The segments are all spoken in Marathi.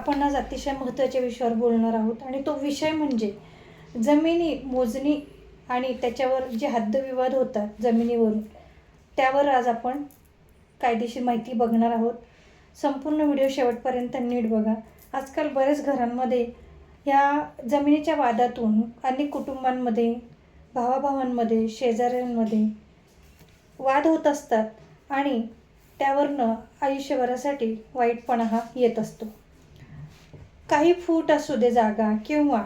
आपण आज अतिशय महत्त्वाच्या विषयावर बोलणार आहोत आणि तो विषय म्हणजे जमिनी मोजणी आणि त्याच्यावर जे हद्दविवाद होतात जमिनीवरून, त्यावर आज आपण कायदेशीर माहिती बघणार आहोत। संपूर्ण व्हिडिओ शेवटपर्यंत नीट बघा। आजकाल बरेच घरांमध्ये ह्या जमिनीच्या वादातून अनेक कुटुंबांमध्ये, भावाभावांमध्ये, शेजाऱ्यांमध्ये वाद होत असतात आणि त्यावरनं आयुष्यभरासाठी वाईटपणा हा येत असतो। काही फूट असू दे जागा किंवा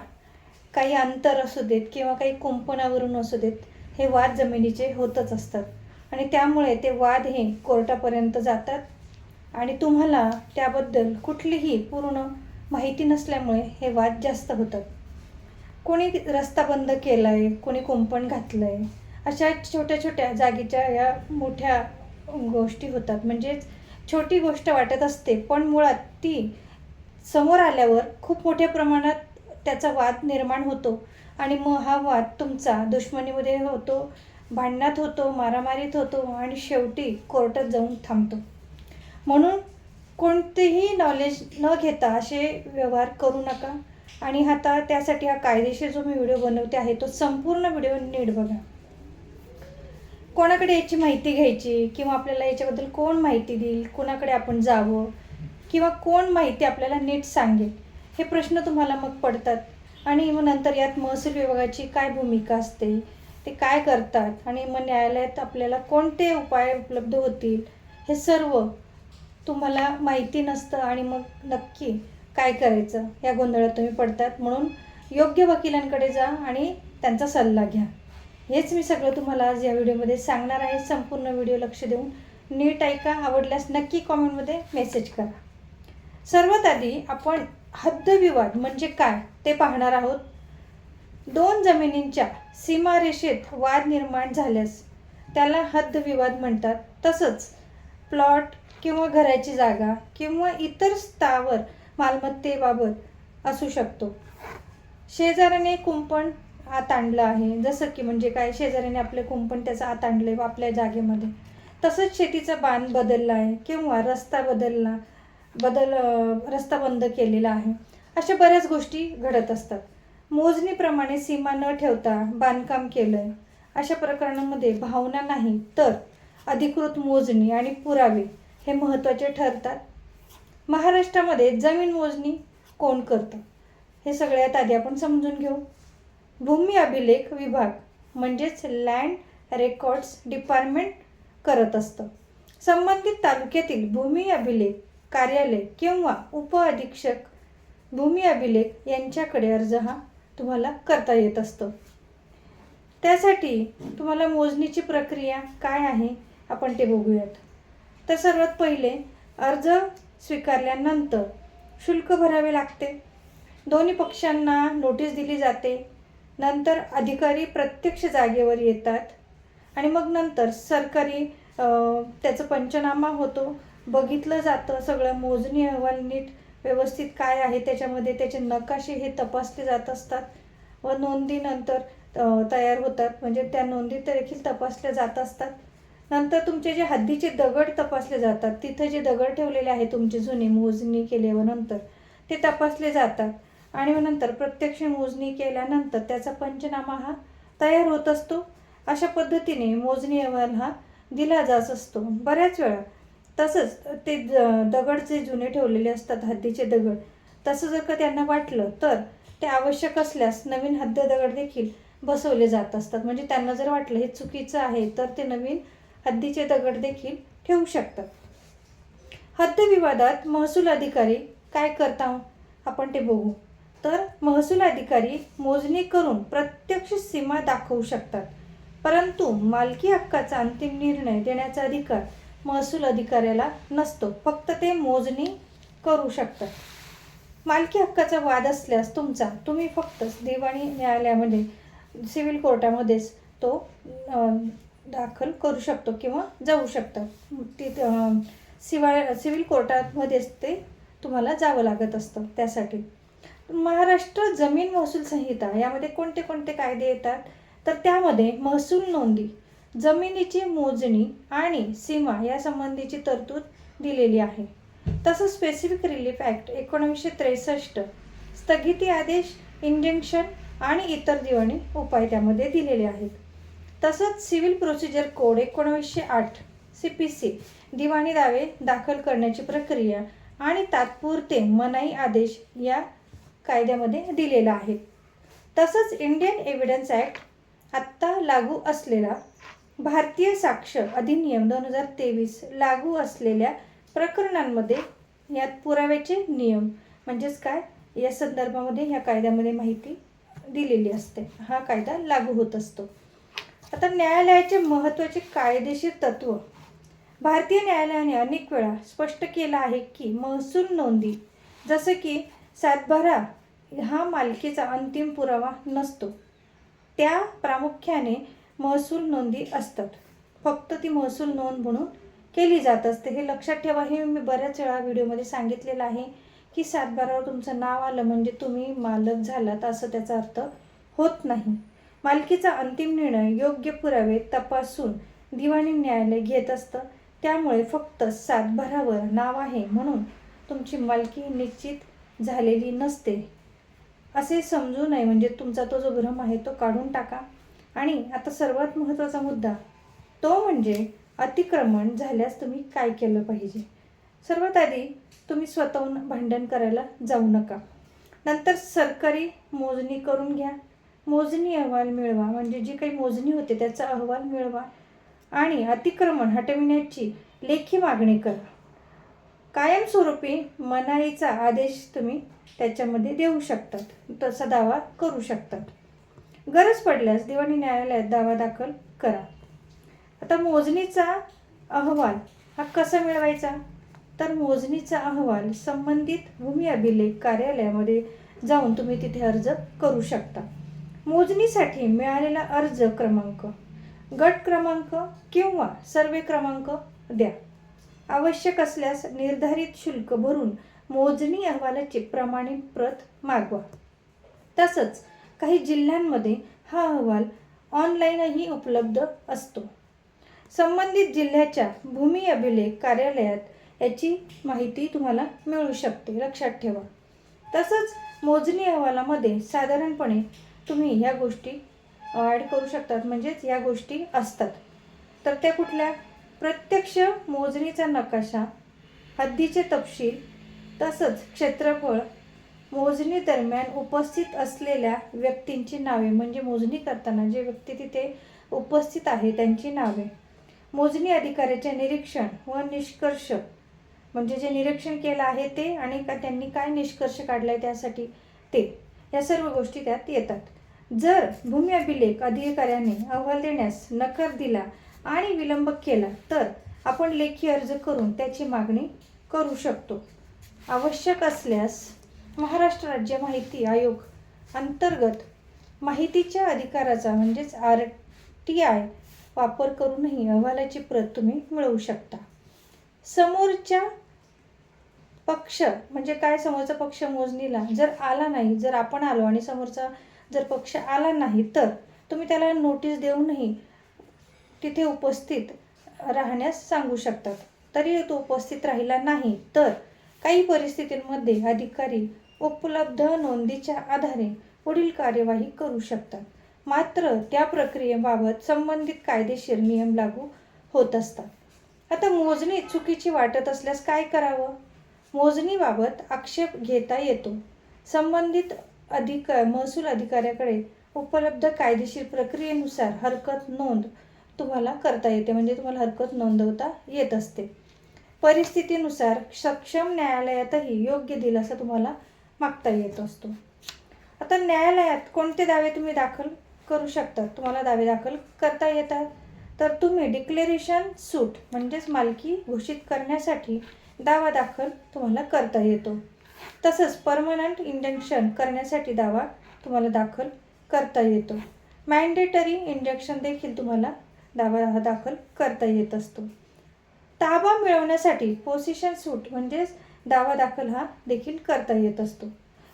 काही अंतर असू देत किंवा काही कुंपणावरून असू देत, हे वाद जमिनीचे होतच असतात आणि त्यामुळे ते वाद हे कोर्टापर्यंत जातात आणि तुम्हाला त्याबद्दल कुठलीही पूर्ण माहिती नसल्यामुळे हे वाद जास्त होतात। कोणी रस्ता बंद केला आहे, कोणी कुंपण घातलं आहे, अशा छोट्या छोट्या जागेच्या या मोठ्या गोष्टी होतात। म्हणजेच छोटी गोष्ट वाटत असते पण मुळात ती समोर आल्यावर खूप मोठ्या प्रमाणात त्याचा वाद निर्माण होतो आणि मग हा वाद तुमचा दुश्मनीमध्ये होतो, भांडणात होतो, मारामारीत होतो आणि शेवटी कोर्टात जाऊन थांबतो। म्हणून कोणतेही नॉलेज न घेता असे व्यवहार करू नका आणि आता त्यासाठी हा कायदेशीर जो मी व्हिडिओ बनवते आहे तो संपूर्ण व्हिडिओ नीट बघा। कोणाकडे याची माहिती घ्यायची किंवा आपल्याला याच्याबद्दल कोण माहिती देईल, कोणाकडे आपण जावं किंवा कोण माहिती आपल्याला नीट सांगेल, हे प्रश्न तुम्हाला मग पडतात आणि मग नंतर यात महसूल विभागाची काय भूमिका असते, ते काय करतात आणि मग न्यायालयात आपल्याला कोणते उपाय उपलब्ध होतील, हे सर्व तुम्हाला माहिती नसतं आणि मग नक्की काय करायचं या गोंधळात तुम्ही पडतात। म्हणून योग्य वकिलांकडे जा आणि त्यांचा सल्ला घ्या। हेच मी सगळं तुम्हाला आज या व्हिडिओमध्ये सांगणार आहे। संपूर्ण व्हिडिओ लक्ष देऊन नीट ऐका। आवडल्यास नक्की कॉमेंटमध्ये मेसेज करा। सर्वात आधी आपण हद्दविवाद म्हणजे काय ते पाहणार आहोत। दोन जमिनींच्या सीमारेषेत वाद निर्माण झाल्यास त्याला हद्दविवाद म्हणतात। तसंच प्लॉट किंवा घराची जागा किंवा इतर स्थावर मालमत्तेबाबत असू शकतो। शेजाऱ्याने कुंपण आत आणलं आहे, जसं की म्हणजे काय, शेजाऱ्याने आपले कुंपण त्याचं आत आणले आपल्या जागेमध्ये। तसंच शेतीचा बांध बदलला आहे किंवा रस्ता रस्ता बंद केलेला आहे। अशा बऱ्याच गोष्टी घडत असतात। मोजणीप्रमाणे सीमा न ठेवता बांधकाम केलं आहे, अशा प्रकरणांमध्ये भावना नाही तर अधिकृत मोजणी आणि पुरावे हे महत्त्वाचे ठरतात। महाराष्ट्रामध्ये जमीन मोजणी कोण करतं हे सगळ्यात आधी आपण समजून घेऊ। भूमी अभिलेख विभाग म्हणजेच लँड रेकॉर्ड्स डिपार्टमेंट करत असतं। संबंधित तालुक्यातील भूमी अभिलेख कार्यालय किंवा उपअधीक्षक भूमी अभिलेख यांच्याकडे अर्ज हा तुम्हाला करता येत असतो। त्यासाठी तुम्हाला मोजणीची प्रक्रिया काय आहे आपण ते बघूयात। तर सर्वात पहिले अर्ज स्वीकारल्यानंतर शुल्क भरावे लागते। दोन्ही पक्षांना नोटीस दिली जाते। नंतर अधिकारी प्रत्यक्ष जागेवर येतात आणि मग नंतर सरकारी त्याचं पंचनामा होतो, बघितलं जातं सगळं, मोजणी अहवाल नीट व्यवस्थित काय आहे त्याच्यामध्ये, त्याचे नकाशे हे तपासले जात असतात व नोंदी नंतर तयार होतात, म्हणजे त्या नोंदी देखील तपासल्या जात असतात। नंतर तुमचे जे हद्दीचे दगड तपासले जातात, तिथे जे दगड ठेवलेले आहे तुमचे जुने मोजणी केल्यावर नंतर ते तपासले जातात आणि मग नंतर प्रत्यक्ष मोजणी केल्यानंतर त्याचा पंचनामा हा तयार होत असतो। अशा पद्धतीने मोजणी अहवाल हा दिला जात असतो बऱ्याच वेळा। तसंच ते दगड जे जुने ठेवलेले असतात, हद्दीचे दगड, तसं जर का त्यांना वाटलं तर ते आवश्यक असल्यास नवीन हद्द दगड देखील बसवले जात असतात। म्हणजे त्यांना जर वाटलं हे चुकीचं आहे तर ते नवीन हद्दीचे दगड देखील ठेवू शकतात। हद्दविवादात महसूल अधिकारी काय करतात आपण ते बघू। तर महसूल अधिकारी मोजणी करून प्रत्यक्ष सीमा दाखवू शकतात, परंतु मालकी हक्काचा अंतिम निर्णय देण्याचा अधिकार महसूल अधिकाऱ्याला नसतो, फक्त ते मोजणी करू शकतात। मालकी हक्काचा वाद असल्यास तुम्ही फक्त दिवाणी न्यायालयामध्ये, सिव्हिल कोर्टामध्येच तो दाखल करू शकतो किंवा जाऊ शकतात। सिव्हिल कोर्टामध्येच ते तुम्हाला जावं लागत असतं त्यासाठी। महाराष्ट्र जमीन महसूल संहिता यामध्ये कोणते कोणते कायदे येतात तर त्यामध्ये महसूल नोंदी, जमिनीची मोजणी आणि सीमा या संबंधीची तरतूद दिलेली आहे। तसंच स्पेसिफिक रिलीफ ॲक्ट 1963, स्थगिती आदेश, इंजंक्शन आणि इतर दिवाणी उपाय त्यामध्ये दिलेले आहेत. तसंच सिव्हिल प्रोसिजर कोड 1908 CPC, दिवाणी दावे दाखल करण्याची प्रक्रिया आणि तात्पुरते मनाई आदेश या कायद्यामध्ये दिलेला आहे. तसंच इंडियन एव्हिडन्स ॲक्ट आत्ता लागू असलेला भारतीय साक्ष अधिनियम 2023 लागू असलेल्या प्रकरणांमध्ये यात पुराव्याचे नियम म्हणजेच काय या संदर्भामध्ये ह्या कायद्यामध्ये माहिती दिलेली असते. हा कायदा लागू होत असतो. आता न्यायालयाचे महत्त्वाचे कायदेशीर तत्त्व. भारतीय न्यायालयाने अनेक वेळा स्पष्ट केलं आहे की महसूल नोंदी जसं की सातबारा हा मालकीचा अंतिम पुरावा नसतो. त्या प्रामुख्याने महसूल नोंदी असतात. फक्त ती महसूल नोंद म्हणून केली जात असते. हे लक्षात ठेवा. हे मी बऱ्याच वेळा व्हिडिओमध्ये सांगितलेलं आहे की सातबारावर तुमचं नाव आलं म्हणजे तुम्ही मालक झालात असं त्याचा अर्थ होत नाही. मालकीचा अंतिम निर्णय योग्य पुरावे तपासून दिवाणी न्यायालय घेत असतं. त्यामुळे फक्त सातबारावर नाव आहे म्हणून तुमची मालकी निश्चित झालेली नसते असे समजू नये. म्हणजे तुमचा तो जो भ्रम आहे तो काढून टाका. आणि आता सर्वात महत्त्वाचा मुद्दा तो म्हणजे अतिक्रमण झाल्यास तुम्ही काय केलं पाहिजे. सर्वात आधी तुम्ही स्वतःहून भांडण करायला जाऊ नका. नंतर सरकारी मोजणी करून घ्या. मोजणी अहवाल मिळवा. म्हणजे जी काही मोजणी होते त्याचा अहवाल मिळवा आणि अतिक्रमण हटविण्याची लेखी मागणी करा. कायमस्वरूपी मनाईचा आदेश तुम्ही त्याच्यामध्ये देऊ शकतात. तसा दावा करू शकतात. गरज पडल्यास दिवाणी न्यायालयात दावा दाखल करा. आता मोजणीचा अहवाल हा कसा मिळवायचा तर मोजणीचा अहवाल संबंधित भूमी अभिलेख कार्यालयामध्ये जाऊन तुम्ही तिथे अर्ज करू शकता. मोजणीसाठी मिळालेला अर्ज क्रमांक, गट क्रमांक किंवा सर्वे क्रमांक द्या. आवश्यक असल्यास निर्धारित शुल्क भरून मोजणी अहवालाची प्रमाणित प्रत मागवा. तसंच काही जिल्ह्यांमध्ये हा अहवाल ऑनलाईनही उपलब्ध असतो. संबंधित जिल्ह्याच्या भूमी अभिलेख कार्यालयात याची माहिती तुम्हाला मिळू शकते. लक्षात ठेवा. तसंच मोजणी अहवालामध्ये साधारणपणे तुम्ही ह्या गोष्टी ॲड करू शकतात. म्हणजेच या गोष्टी असतात. तर त्या कुठल्या? प्रत्यक्ष मोजणीचा नकाशा, हद्दीचे तपशील, तसंच क्षेत्रफळ, मोजणी दरम्यान उपस्थित असलेल्या व्यक्तींची नावे म्हणजे मोजणी करताना जे व्यक्ती तिथे उपस्थित आहे त्यांची नावे, मोजणी अधिकाऱ्याचे निरीक्षण व निष्कर्ष म्हणजे जे निरीक्षण केलं आहे ते आणि त्यांनी काय निष्कर्ष काढलाय त्यासाठी ते, या सर्व गोष्टी त्यात येतात. जर भूमी अभिलेख अधिकाऱ्याने अहवाल देण्यास नकार दिला आणि विलंब केला तर आपण लेखी अर्ज करून त्याची मागणी करू शकतो. आवश्यक असल्यास महाराष्ट्र राज्य माहिती आयोग अंतर्गत माहितीच्या अधिकाराचा म्हणजेच RTI वापर करूनही अहवालाची प्रत तुम्ही मिळवू शकता. समोरच्या पक्ष म्हणजे काय? समोरचा पक्ष मोजणीला जर आला नाही, जर आपण आलो आणि समोरचा जर पक्ष आला नाही तर तुम्ही त्याला नोटीस देऊनही तिथे उपस्थित राहण्यास सांगू शकतात. तरी तो उपस्थित राहिला नाही तर काही परिस्थितींमध्ये अधिकारी उपलब्ध नोंदीच्या आधारे पुढील कार्यवाही करू शकतात. मात्र त्या प्रक्रियेबाबत संबंधित कायदेशीर नियम लागू होत असतात. आता मोजणी चुकीची वाटत असल्यास काय करावं? मोजणीबाबत आक्षेप घेता येतो. संबंधित महसूल अधिकाऱ्याकडे उपलब्ध कायदेशीर प्रक्रियेनुसार हरकत नोंद तुम्हाला करता येते. म्हणजे तुम्हाला हरकत नोंदवता येत असते. परिस्थितीनुसार सक्षम न्यायालयातही योग्य दिलासा तुम्हाला मागता येत असतो. आता न्यायालयात कोणते दावे तुम्ही दाखल करू शकता? तुम्हाला दावे दाखल करता येतात. तर तुम्ही डिक्लेरेशन सूट म्हणजेच मालकी घोषित करण्यासाठी दावा दाखल तुम्हाला करता येतो. तसंच परमनंट इंजंक्शन करण्यासाठी दावा तुम्हाला दाखल करता येतो. मॅन्डेटरी इंजंक्शन देखील तुम्हाला दावा दाखल करता येत असतो. ताबा मिळवण्यासाठी पोसेशन सूट म्हणजेच दावा दाखल हा देखील करता येत असतो.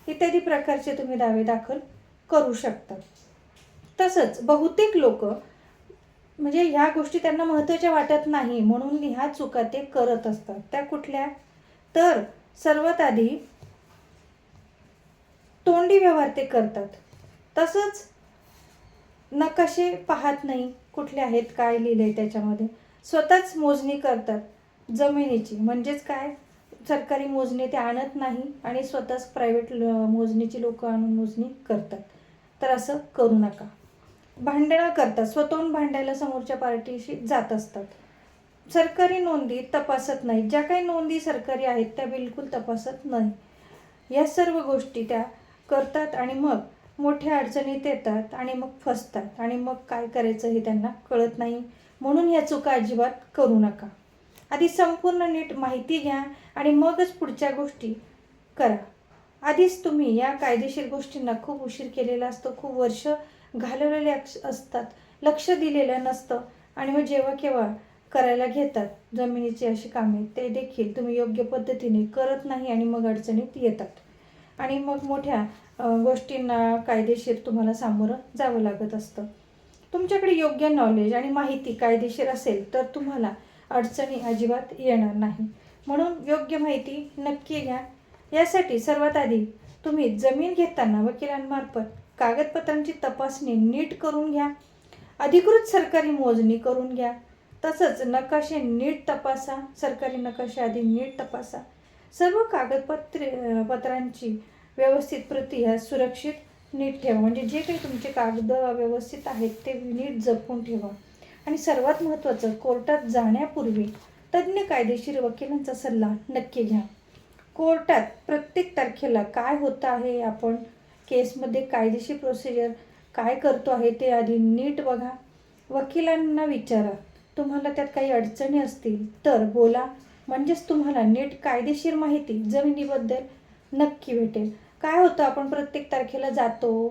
इत्यादी प्रकारचे तुम्ही दावे दाखल करू शकता. तसंच बहुतेक लोक म्हणजे ह्या गोष्टी त्यांना महत्त्वाच्या वाटत नाही म्हणून ह्या चुका ते करत असतात. त्या कुठल्या? तर सर्वात आधी तोंडी व्यवहार ते करतात. तसंच नकाशे पाहत नाही कुठले आहेत, काय लिहिलंय त्याच्यामध्ये. स्वतःच मोजणी करतात जमिनीची. म्हणजेच काय, सरकारी मोजणी ते आणत नाही आणि स्वतःच प्रायव्हेट मोजणीची लोक आणून मोजणी करतात. तर असं करू नका. भांडणं करतात, स्वतःहून भांडायला समोरच्या पार्टीशी जात असतात. सरकारी नोंदी तपासत नाही. ज्या काही नोंदी सरकारी आहेत त्या बिलकुल तपासत नाही. या सर्व गोष्टी त्या करतात आणि मग मोठ्या अडचणीत येतात आणि मग फसतात आणि मग काय करायचं हे त्यांना कळत नाही. म्हणून ह्या चुका अजिबात करू नका. आधी संपूर्ण नीट माहिती घ्या आणि मगच पुढच्या गोष्टी करा. आधीच तुम्ही या कायदेशीर गोष्टींना खूप उशीर केलेला असतो, खूप वर्ष घालवलेले असतात, लक्ष दिलेलं नसतं आणि मग जेव्हा केव्हा करायला घेतात जमिनीची अशी कामे, ते देखील तुम्ही योग्य पद्धतीने करत नाही आणि मग अडचणीत येतात आणि मग मोठ्या गोष्टींना कायदेशीर तुम्हाला सामोरं जावं लागत असतं. तुमच्याकडे योग्य नॉलेज आणि माहिती कायदेशीर असेल तर तुम्हाला अडचणी अजिबात येणार नाही. म्हणून योग्य माहिती नक्की घ्या. यासाठी सर्वात आधी तुम्ही जमीन घेताना वकिलांमार्फत कागदपत्रांची तपासणी नीट करून घ्या. अधिकृत सरकारी मोजणी करून घ्या. तसंच नकाशे नीट तपासा. सरकारी नकाशे आधी नीट तपासा. सर्व पत्रांची व्यवस्थित प्रती ह्या सुरक्षित नीट ठेवा. म्हणजे जे काही तुमचे कागद व्यवस्थित आहेत ते नीट जपून ठेवा. आणि सर्वात महत्त्वाचं, कोर्टात जाण्यापूर्वी तज्ज्ञ कायदेशीर वकिलांचा सल्ला नक्की घ्या. कोर्टात प्रत्येक तारखेला काय होतं आहे, आपण केसमध्ये कायदेशीर प्रोसिजर काय करतो आहे ते आधी नीट बघा. वकिलांना विचारा. तुम्हाला त्यात काही अडचणी असतील तर बोला. म्हणजेच तुम्हाला नीट कायदेशीर माहिती जमिनीबद्दल नक्की भेटेल. काय होतं, आपण प्रत्येक तारखेला जातो,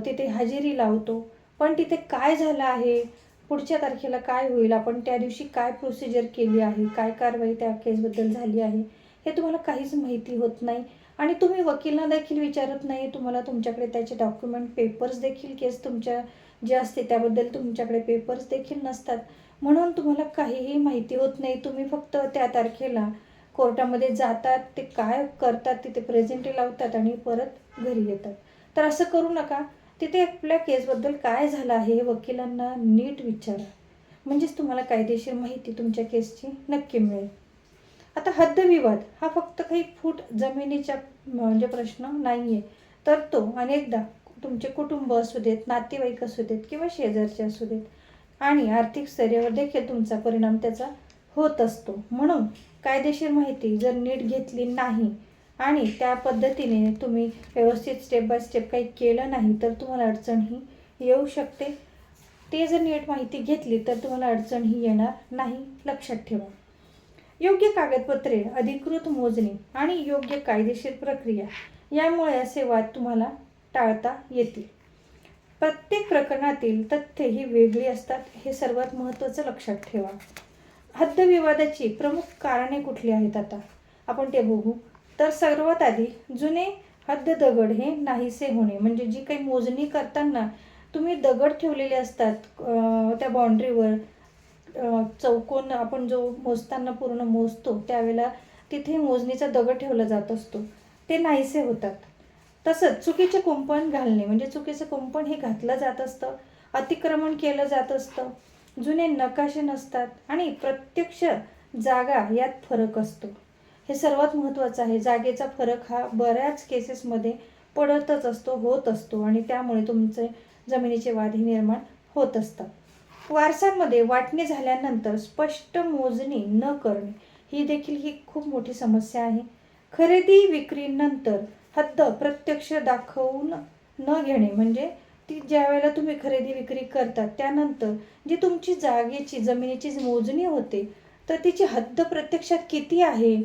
तिथे हजेरी लावतो, पण तिथे काय झालं आहे, पुढच्या तारखेला काय होईल, आपण त्या दिवशी काय प्रोसिजर केली आहे, काय कारवाई त्या केसबद्दल झाली आहे, हे तुम्हाला काहीच माहिती होत नाही. आणि तुम्ही वकिलांना देखील विचारत नाही. तुम्हाला तुमच्याकडे त्याचे डॉक्युमेंट पेपर्स देखील, केस तुमच्या जे असते त्याबद्दल तुमच्याकडे पेपर्स देखील नसतात. म्हणून तुम्हाला काहीही माहिती होत नाही. तुम्ही फक्त त्या तारखेला कोर्टामध्ये जातात, ते काय करतात, तिथे प्रेझेंटी लावतात आणि परत घरी येतात. तर असं करू नका. तिथे आपल्या केसबद्दल काय झालं आहे हे वकिलांना नीट विचारा. म्हणजेच तुम्हाला कायदेशीर माहिती तुमच्या केसची नक्की मिळेल. आता हद्दविवाद हा फक्त काही फूट जमिनीचा म्हणजे प्रश्न नाही आहे, तर तो अनेकदा तुमचे कुटुंब असू देत, नातेवाईक असू देत किंवा शेजारचे असू देत आणि आर्थिक स्तरावर देखील तुमचा परिणाम त्याचा होत असतो. म्हणून कायदेशीर माहिती जर नीट घेतली नाही आणि त्या पद्धतीने तुम्ही व्यवस्थित स्टेप बाय स्टेप काही केलं नाही तर तुम्हाला अडचणही येऊ शकते. ते जर नीट माहिती घेतली तर तुम्हाला अडचणही येणार नाही, लक्षात ठेवा. योग्य कागदपत्रे, अधिकृत मोजणी आणि योग्य कायदेशीर प्रक्रिया यामुळे असे वाद तुम्हाला टाळता येतील. प्रत्येक प्रकरणातील तथ्ये ही वेगळी असतात, हे सर्वात महत्त्वाचं लक्षात ठेवा. हद्दविवादाची प्रमुख कारणे कुठली आहेत आता आपण ते बघू. तर सर्वात आधी जुने हद्द दगड हे नाहीसे होणे. म्हणजे जी काही मोजणी करताना तुम्ही दगड ठेवलेले असतात त्या बाउंड्रीवर, चौकोन आपण जो मोजताना पूर्ण मोजतो त्यावेळेला तिथे मोजणीचा दगड ठेवला जात असतो, ते नाहीसे होतात. तसंच चुकीचे कुंपण घालणे. म्हणजे चुकीचं कुंपण हे घातलं जात असतं, अतिक्रमण केलं जात असतं, जुने नकाशे नसतात आणि प्रत्यक्ष जागा यात फरक असतो. हे सर्वात महत्त्वाचं आहे. जागेचा फरक हा बऱ्याच केसेसमध्ये पडतच असतो, होत असतो आणि त्यामुळे तुमचे जमिनीचे वादही निर्माण होत असतात. वारसांमध्ये वाटणी झाल्यानंतर स्पष्ट मोजणी न करणे ही खूप मोठी समस्या आहे. खरेदी विक्रीनंतर हद्द प्रत्यक्ष दाखवून न घेणे. म्हणजे ती ज्या वेळेला तुम्ही खरेदी विक्री करतात त्यानंतर जी तुमची जागेची जमिनीची मोजणी होते तर तिची हद्द प्रत्यक्षात किती आहे,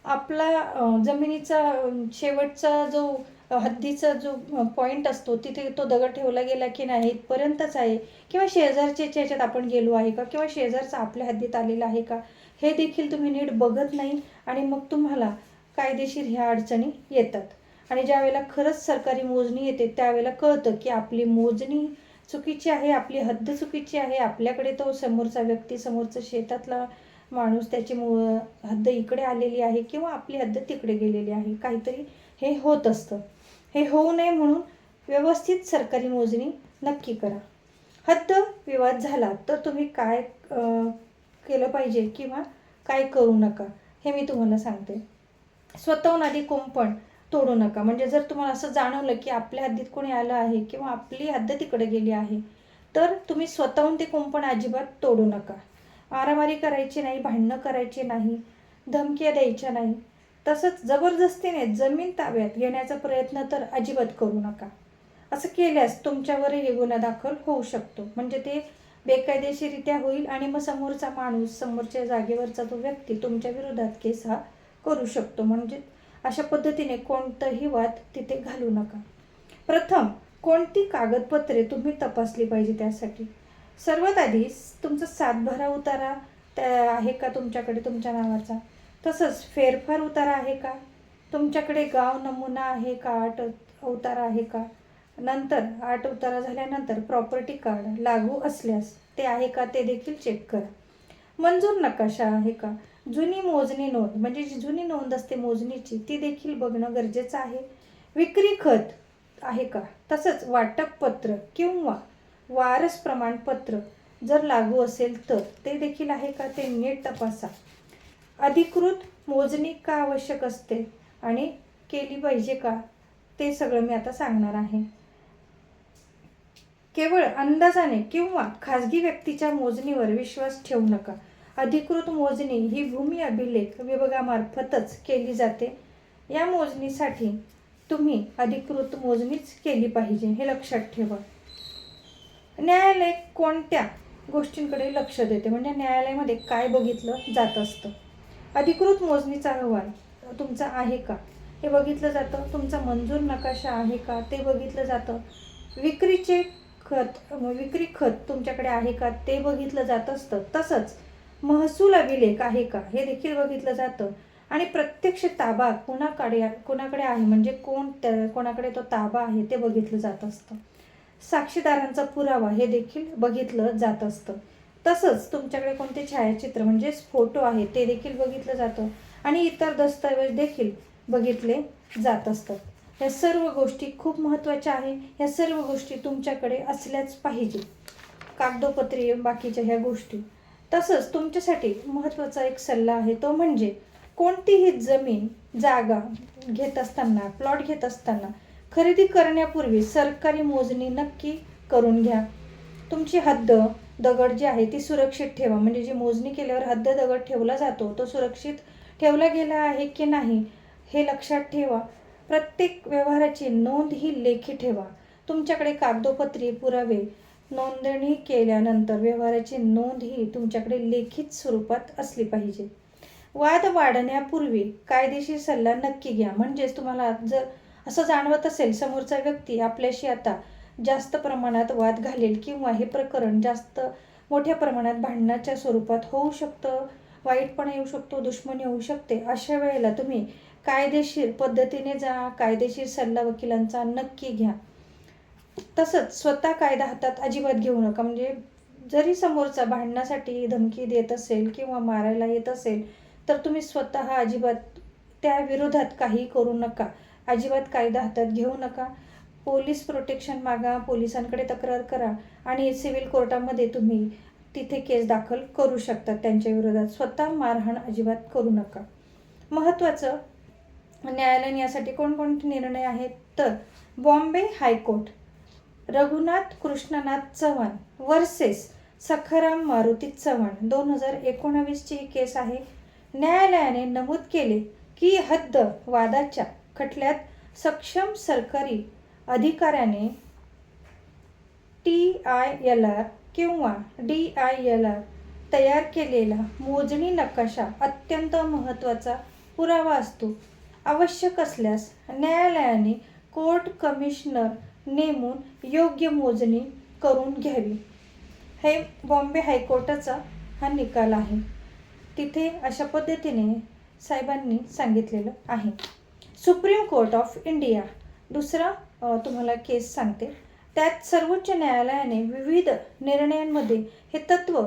आपला जमिनीचा शेवटचा जो हद्दीचा जो पॉईंट असतो तिथे तो दगड ठेवला गेला की नाही, इथपर्यंतच आहे किंवा शेजारच्या ह्याच्यात आपण गेलो आहे का, किंवा शेजारचा आपल्या हद्दीत आलेला आहे का, हे देखील तुम्ही नीट बघत नाही आणि मग तुम्हाला कायदेशीर ह्या अडचणी येतात. आणि ज्या वेळेला खरंच सरकारी मोजणी येते त्यावेळेला कळतं की आपली मोजणी चुकीची आहे, आपली हद्द चुकीची आहे, आपल्याकडे तो समोरचा व्यक्ती, समोरचा शेतातला माणूस त्याची हद्द इकडे आलेली आहे किंवा आपली हद्द तिकडे गेलेली आहे, काहीतरी हे होत असतं. हे होऊ नये म्हणून व्यवस्थित सरकारी मोजणी नक्की करा. हद्द विवाद झाला तर तुम्ही काय केलं पाहिजे किंवा काय करू नका हे मी तुम्हाला सांगते. स्वतःहून आधी कुंपण तोडू नका. म्हणजे जर तुम्हाला असं जाणवलं की आपल्या हद्दीत कोणी आलं आहे किंवा आपली हद्द तिकडे गेली आहे, तर तुम्ही स्वतःहून ते कुंपण अजिबात तोडू नका. मारामारी करायची नाही, भांडणं करायची नाही, धमक्या द्यायच्या नाही. तसंच जबरदस्तीने जमीन ताब्यात घेण्याचा प्रयत्न तर अजिबात करू नका. असं केल्यास तुमच्यावरही गुन्हा दाखल होऊ शकतो. म्हणजे ते बेकायदेशीरित्या होईल आणि मग समोरचा माणूस, समोरच्या जागेवरचा तो व्यक्ती तुमच्या विरोधात केस हा करू शकतो. म्हणजे अशा पद्धतीने कोणताही वाद तिथे घालू नका. प्रथम कोणती कागदपत्रे तुम्ही तपासली पाहिजे त्यासाठी सर्वात आधी तुमचा सातबारा उतारा आहे का तुमच्याकडे तुमच्या नावाचा, तसंच फेरफार उतारा आहे का तुमच्याकडे, गाव नमुना आहे का, 8 उतारा आहे का, नंतर 8 उतारा झाल्यानंतर प्रॉपर्टी कार्ड लागू असल्यास ते आहे का ते देखील चेक करा. मंजूर नकाशा आहे का, जुनी मोजणी नोंद म्हणजे जी जुनी नोंद असते मोजणीची ती देखील बघणं गरजेचं आहे. विक्री खत आहे का, तसंच वाटप पत्र किंवा वारस प्रमाणपत्र जर लागू असेल तर ते देखील आहे का ते नीट तपासा. अधिकृत मोजणी का आवश्यक असते आणि केली पाहिजे का ते सगळं मी आता सांगणार आहे. केवळ अंदाजाने किंवा खाजगी व्यक्तीच्या मोजणीवर विश्वास ठेवू नका. अधिकृत मोजणी ही भूमी अभिलेख विभागामार्फतच केली जाते. या मोजणीसाठी तुम्ही अधिकृत मोजणीच केली पाहिजे हे लक्षात ठेवा. न्यायालय कोणत्या गोष्टींकडे लक्ष देते म्हणजे न्यायालयामध्ये काय बघितलं जात असतं. अधिकृत मोजणीचा अहवाल तुमचा आहे का हे बघितलं जातं. तुमचा मंजूर नकाशा आहे का ते बघितलं जातं. विक्री खत तुमच्याकडे आहे का ते बघितलं जात असतं. तसंच महसूल अभिलेख आहे का हे देखील बघितलं जातं. आणि प्रत्यक्ष ताबा कोणाकडे आहे म्हणजे कोणाकडे तो ताबा आहे ते बघितलं जात असतं. साक्षीदारांचा पुरावा हे देखील बघितलं जात असतं. तसंच तुमच्याकडे कोणते छायाचित्र म्हणजेच फोटो आहे ते देखील बघितलं जातं आणि इतर दस्तऐवज देखील बघितले जात असतात. या सर्व गोष्टी खूप महत्त्वाच्या आहे. या सर्व गोष्टी तुमच्याकडे असल्याच पाहिजे, कागदोपत्री बाकीच्या ह्या गोष्टी. तसंच तुमच्यासाठी महत्त्वाचा एक सल्ला आहे तो म्हणजे कोणतीही जमीन जागा घेत असताना, प्लॉट घेत असताना खरेदी करण्यापूर्वी सरकारी मोजणी नक्की करून घ्या. तुमची हद्द दगड जी आहे ती सुरक्षित ठेवा. म्हणजे जी मोजणी केल्यावर हद्द दगड ठेवला जातो तो सुरक्षित ठेवला गेला आहे की नाही हे लक्षात ठेवा. प्रत्येक व्यवहाराची नोंद ही लेखी ठेवा. तुमच्याकडे कागदोपत्री पुरावे नोंदणी केल्यानंतर व्यवहाराची नोंद ही तुमच्याकडे लेखित स्वरूपात असली पाहिजे. वाद वाढण्यापूर्वी कायदेशीर सल्ला नक्की घ्या. म्हणजेच तुम्हाला जर असं जाणवत असेल समोरचा व्यक्ती आपल्याशी आता जास्त प्रमाणात वाद घालेल किंवा हे प्रकरण जास्त मोठ्या प्रमाणात भांडणाच्या स्वरूपात होऊ शकतं, वाईटपणा येऊ शकतो, दुश्मनी होऊ शकते, अशा वेळेला तुम्ही कायदेशीर पद्धतीने जा, कायदेशीर सल्ला वकिलांचा नक्की घ्या. तसंच स्वतः कायदा हातात अजिबात घेऊ नका. म्हणजे जरी समोरचा भांडणासाठी धमकी देत असेल किंवा मारायला येत असेल तर तुम्ही स्वतः अजिबात त्या विरोधात काही करू नका. अजिबात कायदा हातात घेऊ नका. पोलीस प्रोटेक्शन मागा, पोलिसांकडे तक्रार करा आणि सिव्हिल कोर्टामध्ये तुम्ही तिथे केस दाखल करू शकता त्यांच्या विरोधात. स्वतः मारहाण अजिबात करू नका. महत्त्वाचं न्यायालयाने यासाठी कोणकोणते निर्णय आहेत तर बॉम्बे हायकोर्ट रघुनाथ कृष्णनाथ चव्हाण वर्सेस सखाराम मारुती चव्हाण 2019ची ही केस आहे. न्यायालयाने नमूद केले की हद्द वादाच्या खटल्यात सक्षम सरकारी अधिकाऱ्याने TILR किंवा DILR तयार केलेला मोजणी नकाशा अत्यंत महत्त्वाचा पुरावा असतो. आवश्यक असल्यास न्यायालयाने कोर्ट कमिशनर नेमून योग्य मोजणी करून घ्यावी. हे बॉम्बे हायकोर्टाचा हा निकाल आहे. तिथे अशा पद्धतीने साहेबांनी सांगितलेलं आहे. सुप्रीम कोर्ट ऑफ इंडिया दुसरा तुम्हाला केस सांगते. त्यात सर्वोच्च न्यायालयाने विविध निर्णयांमध्ये हे तत्त्व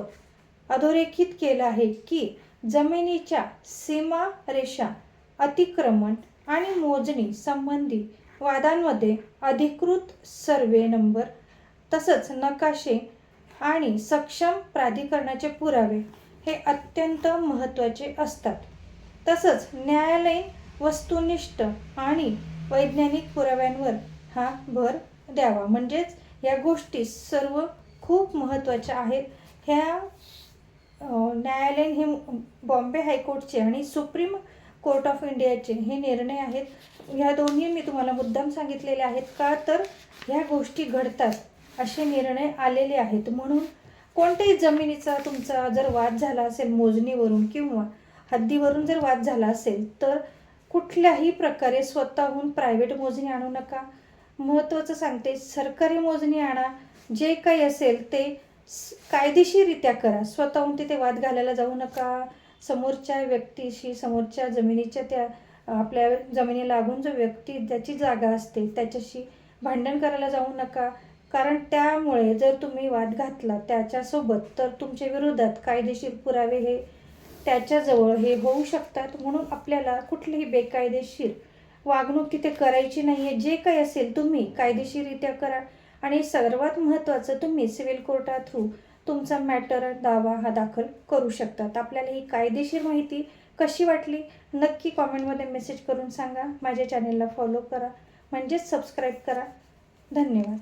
अधोरेखित केलं आहे की जमिनीच्या सीमारेषा अतिक्रमण आणि मोजणी संबंधी वादांमध्ये अधिकृत सर्वे नंबर तसंच नकाशे आणि सक्षम प्राधिकरणाचे पुरावे हे अत्यंत महत्त्वाचे असतात. तसंच न्यायालयीन वस्तुनिष्ठ आणि वैज्ञानिक पुराव्यांवर हा भर द्यावा. म्हणजेच या गोष्टी सर्व खूप महत्त्वाच्या आहेत. ह्या न्यायालयीन हे बॉम्बे हायकोर्टचे आणि सुप्रीम कोर्ट ऑफ इंडियाचे हे निर्णय आहेत. ह्या दोन्ही मी तुम्हाला मुद्दाम सांगितलेले आहेत का तर ह्या गोष्टी घडतात असे निर्णय आलेले आहेत. म्हणून कोणत्याही जमिनीचा तुमचा जर वाद झाला असेल मोजणीवरून किंवा हद्दीवरून जर वाद झाला असेल तर कुठल्याही प्रकारे स्वतःहून प्रायव्हेट मोजणी आणू नका. महत्त्वाचं सांगते, सरकारी मोजणी आणा. जे काही असेल ते कायदेशीररित्या करा. स्वतःहून तिथे वाद घालायला जाऊ नका. समोरच्या व्यक्तीशी, समोरच्या जमिनीच्या त्या आपल्या जमिनी लागून जो व्यक्ती ज्याची जागा असते त्याच्याशी भांडण करायला जाऊ नका. कारण त्यामुळे जर तुम्ही वाद घातला त्याच्यासोबत तर तुमच्या विरोधात कायदेशीर पुरावे हे त्याच्याजवळ हे होऊ शकतात. म्हणून आपल्याला कुठलीही बेकायदेशीर वागणूक तिथे करायची नाही आहे. जे काही असेल तुम्ही कायदेशीररित्या करा. आणि सर्वात महत्त्वाचं, तुम्ही सिव्हिल कोर्टा थ्रू तुमचा मॅटर दावा हा दाखल करू शकतात. आपल्याला ही कायदेशीर माहिती कशी वाटली नक्की कॉमेंटमध्ये मेसेज करून सांगा. माझ्या चॅनेलला फॉलो करा, म्हणजेच सबस्क्राईब करा. धन्यवाद.